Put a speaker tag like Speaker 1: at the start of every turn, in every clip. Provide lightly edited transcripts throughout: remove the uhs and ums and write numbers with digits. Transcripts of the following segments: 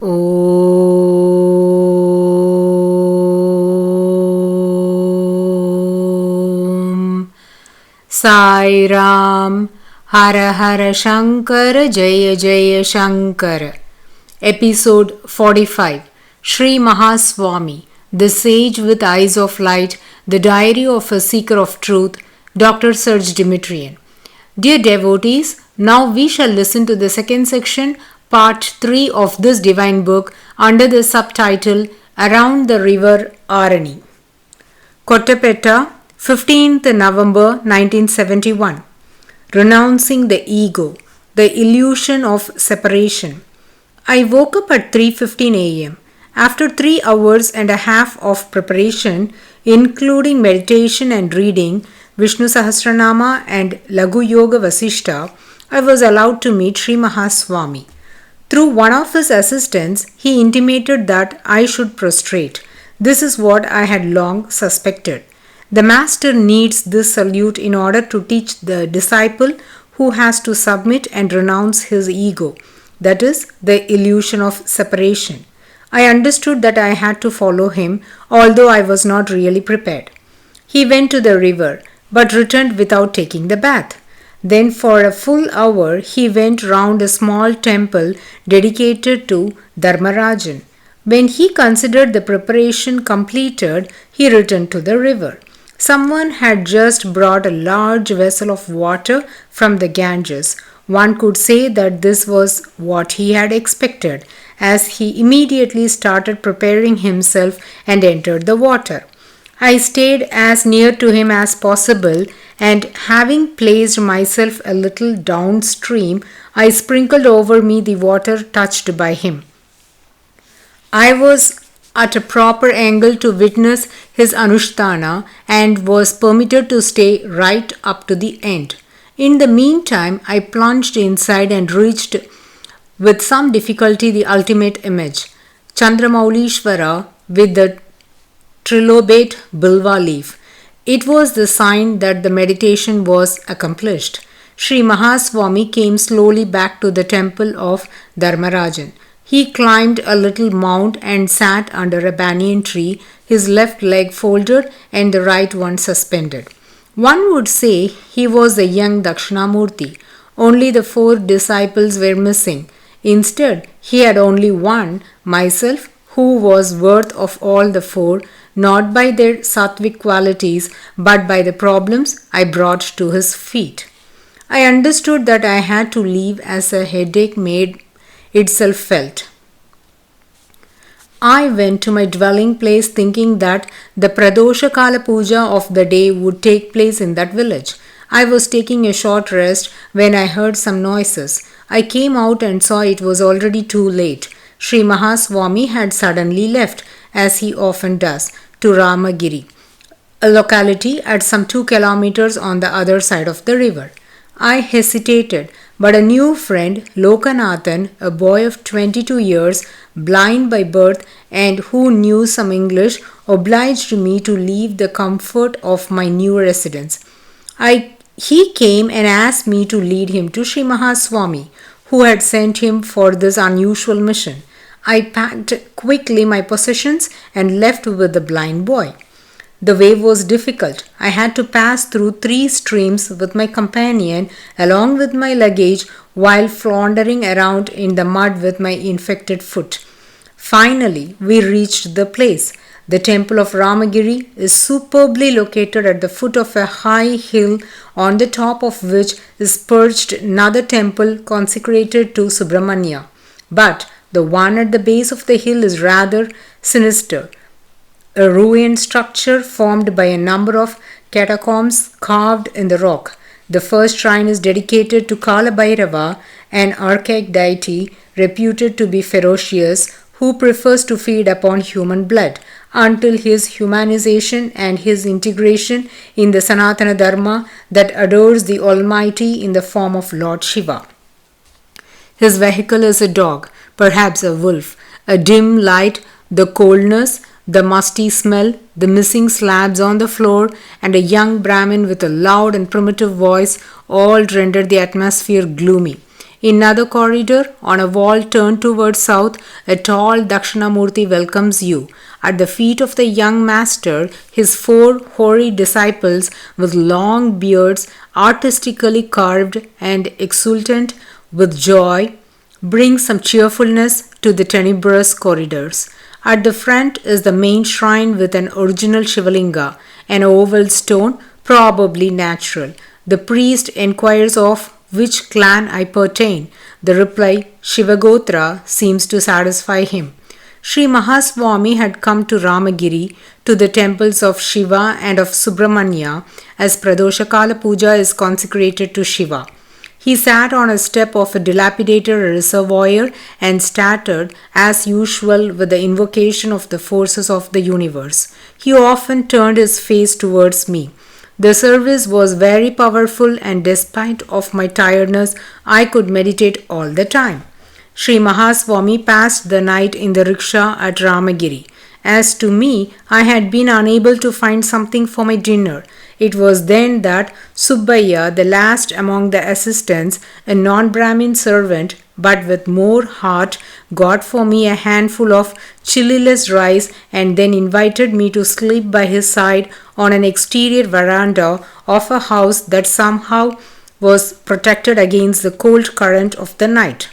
Speaker 1: Aum Sairam. Hara Hara Shankara, Jaya Jaya Shankara. Episode 45. Shri Mahaswami, the Sage with Eyes of Light, the Diary of a Seeker of Truth, Dr.Serge Demetrian. Dear devotees, now we shall listen to the second section, part 3 of this divine book under the subtitle Around the River Arani. Kottapetta, 15th November 1971. Renouncing the ego, the illusion of separation. I woke up at 3:15 a.m. After 3 hours and a half of preparation, including meditation and reading Vishnu Sahasranama and Lagu Yoga Vasishta, I was allowed to meet Sri Mahaswami. Through one of his assistants, he intimated that I should prostrate. This is what I had long suspected. The master needs this salute in order to teach the disciple who has to submit and renounce his ego, that is, the illusion of separation. I understood that I had to follow him, although I was not really prepared. He went to the river, but returned without taking the bath. Then for a full hour he went round a small temple dedicated to Dharmarajan. When he considered the preparation completed, he returned to the river. Someone had just brought a large vessel of water from the Ganges. One could say that this was what he had expected, as he immediately started preparing himself and entered the water. I stayed as near to him as possible, and having placed myself a little downstream, I sprinkled over me the water touched by him. I was at a proper angle to witness his Anushtana and was permitted to stay right up to the end. In the meantime, I plunged inside and reached with some difficulty the ultimate image, Chandramaulishvara with the trilobate bilva leaf. It was the sign that the meditation was accomplished. Sri Mahaswami came slowly back to the temple of Dharmarajan. He climbed a little mound and sat under a banyan tree, his left leg folded and the right one suspended. One would say he was a young Dakshinamurthy. Only the 4 disciples were missing. Instead, he had only one, myself, who was worth of all the 4, not by their sattvic qualities, but by the problems I brought to his feet. I understood that I had to leave as a headache made itself felt. I went to my dwelling place thinking that the Pradosha Kala Puja of the day would take place in that village. I was taking a short rest when I heard some noises. I came out and saw it was already too late. Sri Mahaswami had suddenly left, as he often does, to Ramagiri, a locality at some 2 kilometers on the other side of the river. I hesitated, but a new friend, Lokanathan, a boy of 22 years, blind by birth and who knew some English, obliged me to leave the comfort of my new residence. He came and asked me to lead him to Sri Mahaswami, who had sent him for this unusual mission. I packed quickly my possessions and left with the blind boy. The way was difficult. I had to pass through 3 streams with my companion along with my luggage while floundering around in the mud with my infected foot. Finally, we reached the place. The temple of Ramagiri is superbly located at the foot of a high hill, on the top of which is perched another temple consecrated to Subramanya. But the one at the base of the hill is rather sinister. A ruined structure formed by a number of catacombs carved in the rock. The first shrine is dedicated to Kala Bhairava, an archaic deity reputed to be ferocious, who prefers to feed upon human blood, until his humanization and his integration in the Sanatana Dharma that adores the Almighty in the form of Lord Shiva. His vehicle is a dog, perhaps a wolf. A dim light, the coldness, the musty smell, the missing slabs on the floor, and a young Brahmin with a loud and primitive voice all rendered the atmosphere gloomy. In another corridor, on a wall turned towards south, a tall Dakshinamurti welcomes you. At the feet of the young master, his 4 hoary disciples with long beards, artistically carved and exultant with joy, bring some cheerfulness to the tenebrous corridors. At the front is the main shrine with an original Shivalinga, an oval stone, probably natural. The priest inquires of which clan I pertain. The reply, Shivagotra, seems to satisfy him. Sri Mahaswami had come to Ramagiri, to the temples of Shiva and of Subramanya, as Pradoshakala Puja is consecrated to Shiva. He sat on a step of a dilapidated reservoir and started, as usual, with the invocation of the forces of the universe. He often turned his face towards me. The service was very powerful, and despite of my tiredness, I could meditate all the time. Sri Mahaswami passed the night in the rickshaw at Ramagiri. As to me, I had been unable to find something for my dinner. It was then that Subbaiah, the last among the assistants, a non-Brahmin servant, but with more heart, got for me a handful of chililess rice and then invited me to sleep by his side on an exterior veranda of a house that somehow was protected against the cold current of the night.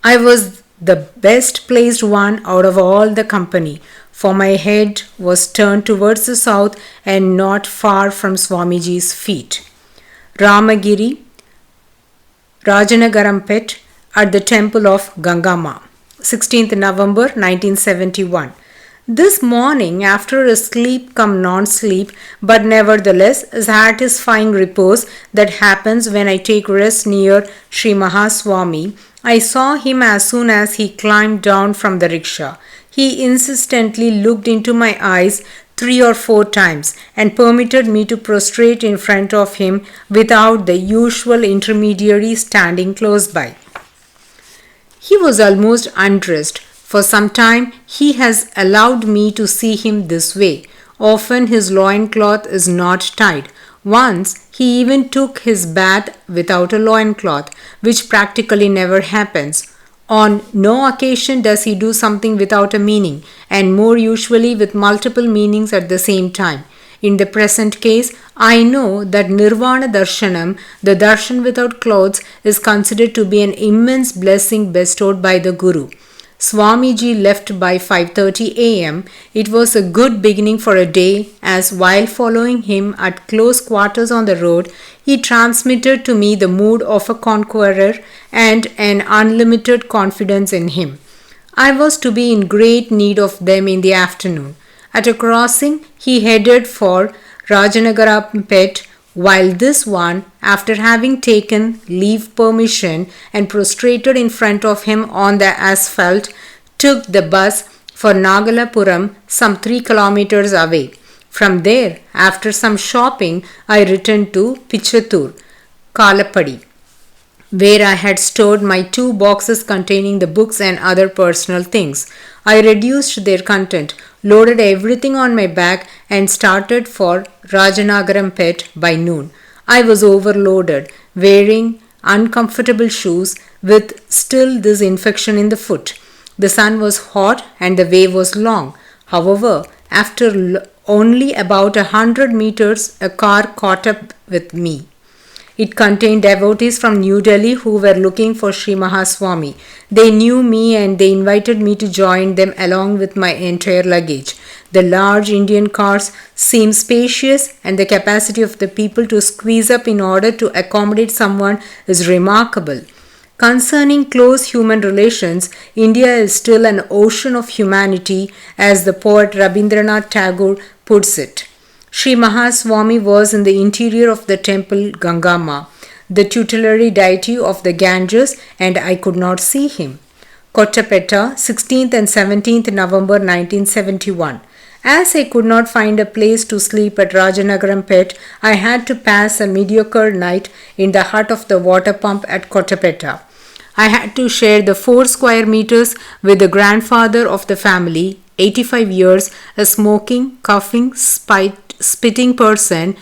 Speaker 1: I was the best placed one out of all the company, for my head was turned towards the south and not far from Swamiji's feet. Ramagiri, Rajanagarampet, at the temple of Gangama, 16th November 1971. This morning, after a sleep come non-sleep, but nevertheless a satisfying repose that happens when I take rest near Sri Mahaswami, I saw him as soon as he climbed down from the rickshaw. He insistently looked into my eyes 3 or 4 times and permitted me to prostrate in front of him without the usual intermediary standing close by. He was almost undressed. For some time he has allowed me to see him this way. Often his loincloth is not tied. Once he even took his bath without a loincloth, which practically never happens. On no occasion does he do something without a meaning, and more usually with multiple meanings at the same time. In the present case, I know that Nirvana Darshanam, the darshan without clothes, is considered to be an immense blessing bestowed by the Guru. Swamiji left by 5:30 a.m. It was a good beginning for a day, as while following him at close quarters on the road, he transmitted to me the mood of a conqueror and an unlimited confidence in him. I was to be in great need of them in the afternoon. At a crossing, he headed for Rajanagarampet, while this one, after having taken leave permission and prostrated in front of him on the asphalt, took the bus for Nagalapuram, some 3 kilometers away. From there, after some shopping, I returned to Pichatur, Kalapadi, where I had stored my 2 boxes containing the books and other personal things. I reduced their content, loaded everything on my back, and started for Rajanagarampet by noon. I was overloaded, wearing uncomfortable shoes with still this infection in the foot. The sun was hot and the way was long. However, after only about 100 meters, a car caught up with me. It contained devotees from New Delhi who were looking for Sri Mahaswami. They knew me and they invited me to join them along with my entire luggage. The large Indian cars seem spacious, and the capacity of the people to squeeze up in order to accommodate someone is remarkable. Concerning close human relations, India is still an ocean of humanity, as the poet Rabindranath Tagore puts it. Sri Mahaswami was in the interior of the temple Gangama, the tutelary deity of the Ganges, and I could not see him. Kottapetta, 16th and 17th November 1971. As I could not find a place to sleep at Rajanagarampet, I had to pass a mediocre night in the hut of the water pump at Kottapetta. I had to share the 4 square meters with the grandfather of the family, 85 years, a smoking, coughing, spitting person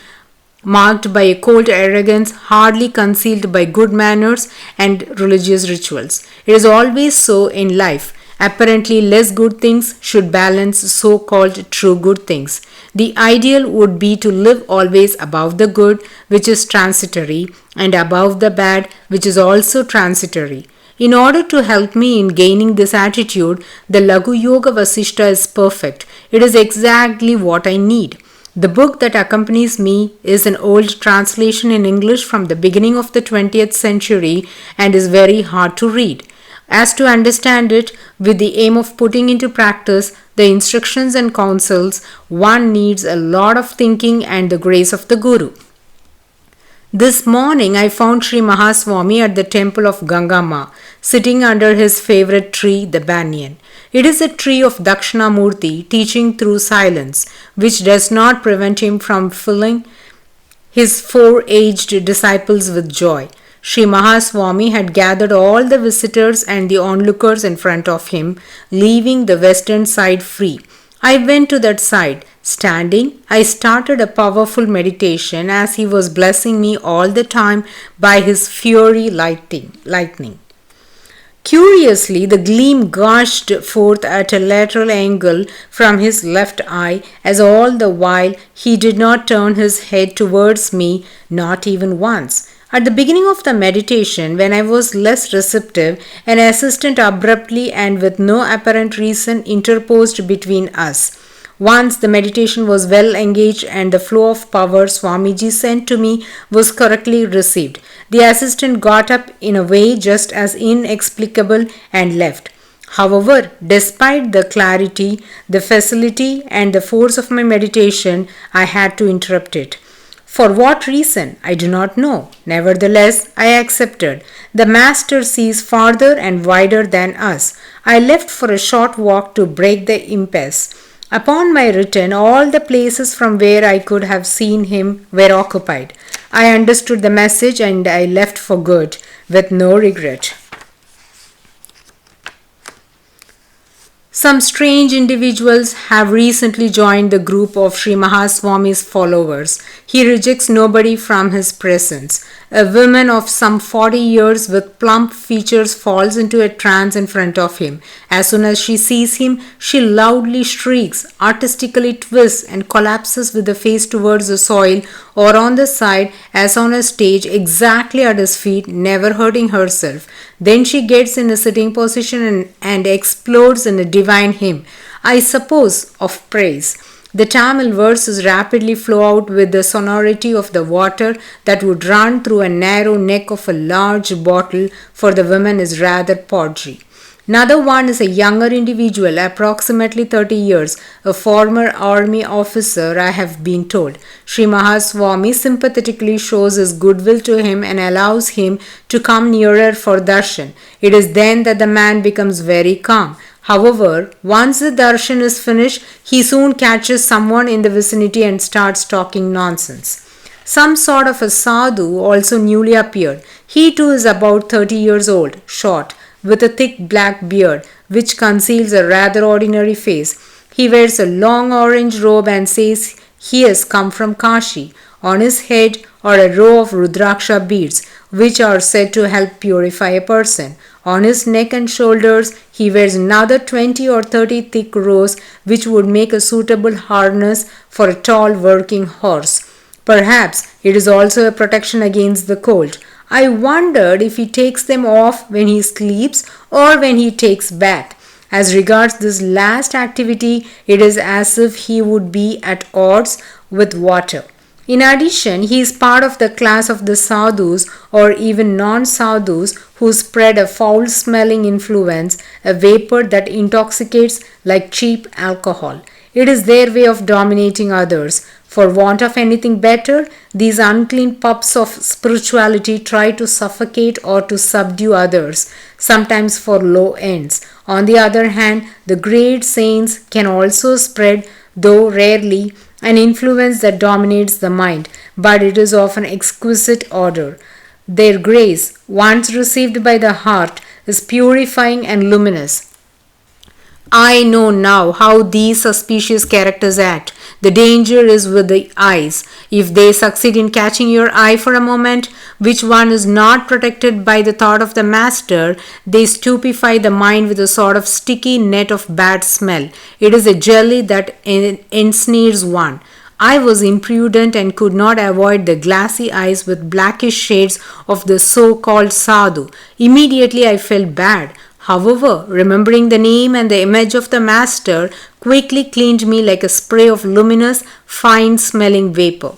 Speaker 1: marked by a cold arrogance hardly concealed by good manners and religious rituals. It is always so in life. Apparently, less good things should balance so called true good things. The ideal would be to live always above the good, which is transitory, and above the bad, which is also transitory. In order to help me in gaining this attitude, the Laghu Yoga Vasishta is perfect. It is exactly what I need. The book that accompanies me is an old translation in English from the beginning of the 20th century and is very hard to read. As to understand it, with the aim of putting into practice the instructions and counsels, one needs a lot of thinking and the grace of the Guru. This morning I found Sri Mahaswami at the temple of Gangama, sitting under his favorite tree, the banyan. It is a tree of Dakshinamurthy, teaching through silence, which does not prevent him from filling his 4 aged disciples with joy. Sri Mahaswami had gathered all the visitors and the onlookers in front of him, leaving the western side free. I went to that side. Standing, I started a powerful meditation as he was blessing me all the time by his fiery lightning. Curiously, the gleam gushed forth at a lateral angle from his left eye, as all the while he did not turn his head towards me, not even once. At the beginning of the meditation, when I was less receptive, an assistant abruptly and with no apparent reason interposed between us. Once the meditation was well engaged and the flow of power Swamiji sent to me was correctly received, the assistant got up in a way just as inexplicable and left. However, despite the clarity, the facility, and the force of my meditation, I had to interrupt it. For what reason, I do not know. Nevertheless, I accepted. The Master sees farther and wider than us. I left for a short walk to break the impasse. Upon my return, all the places from where I could have seen him were occupied. I understood the message and I left for good, with no regret. Some strange individuals have recently joined the group of Sri Mahaswami's followers. He rejects nobody from his presence. A woman of some 40 years with plump features falls into a trance in front of him. As soon as she sees him, she loudly shrieks, artistically twists and collapses with the face towards the soil or on the side as on a stage exactly at his feet, never hurting herself. Then she gets in a sitting position and explodes in a divine hymn, I suppose, of praise. The Tamil verses rapidly flow out with the sonority of the water that would run through a narrow neck of a large bottle, for the woman is rather podgy. Another one is a younger individual, approximately 30 years, a former army officer, I have been told. Sri Mahaswami sympathetically shows his goodwill to him and allows him to come nearer for darshan. It is then that the man becomes very calm. However, once the darshan is finished, he soon catches someone in the vicinity and starts talking nonsense. Some sort of a sadhu also newly appeared. He too is about 30 years old, short, with a thick black beard, which conceals a rather ordinary face. He wears a long orange robe and says he has come from Kashi. On his head are a row of Rudraksha beads, which are said to help purify a person. On his neck and shoulders, he wears another 20 or 30 thick rows, which would make a suitable harness for a tall working horse. Perhaps it is also a protection against the cold. I wondered if he takes them off when he sleeps or when he takes bath. As regards this last activity, it is as if he would be at odds with water. In addition, he is part of the class of the sadhus or even non-sadhus who spread a foul-smelling influence, a vapor that intoxicates like cheap alcohol. It is their way of dominating others. For want of anything better, these unclean pups of spirituality try to suffocate or to subdue others, sometimes for low ends. On the other hand, the great saints can also spread, though rarely, an influence that dominates the mind, but it is of an exquisite order. Their grace, once received by the heart, is purifying and luminous. I know now how these suspicious characters act. The danger is with the eyes. If they succeed in catching your eye for a moment, which one is not protected by the thought of the master, they stupefy the mind with a sort of sticky net of bad smell. It is a jelly that ensnares one. I was imprudent and could not avoid the glassy eyes with blackish shades of the so-called sadhu. Immediately I felt bad. However, remembering the name and the image of the master quickly cleaned me like a spray of luminous, fine-smelling vapor.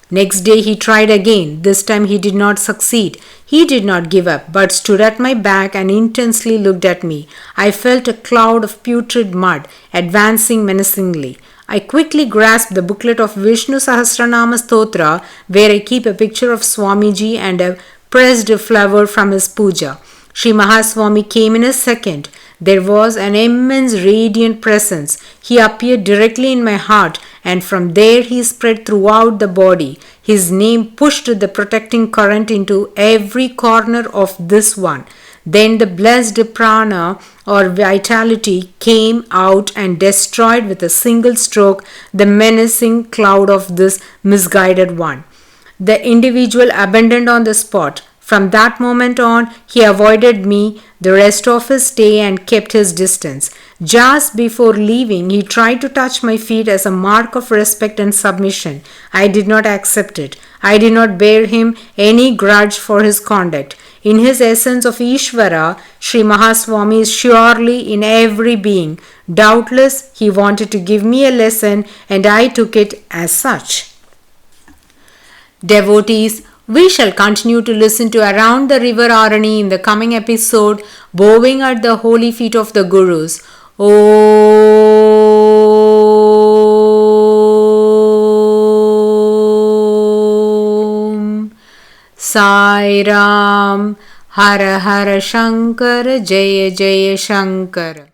Speaker 1: Next day he tried again. This time he did not succeed. He did not give up, but stood at my back and intensely looked at me. I felt a cloud of putrid mud advancing menacingly. I quickly grasped the booklet of Vishnu Sahasranama Stotra, where I keep a picture of Swamiji and a pressed flower from his puja. Shri Mahaswami came in a second. There was an immense radiant presence. He appeared directly in my heart, and from there he spread throughout the body. His name pushed the protecting current into every corner of this one. Then the blessed prana or vitality came out and destroyed with a single stroke the menacing cloud of this misguided one. The individual abandoned on the spot. From that moment on, he avoided me the rest of his stay and kept his distance. Just before leaving, he tried to touch my feet as a mark of respect and submission. I did not accept it. I did not bear him any grudge for his conduct. In his essence of Ishvara, Sri Mahaswami is surely in every being. Doubtless, he wanted to give me a lesson, and I took it as such. Devotees, we shall continue to listen to Around the River Arani in the coming episode, bowing at the holy feet of the Gurus. Aum Sairam. Hara Hara Shankara, Jaya Jaya Shankara.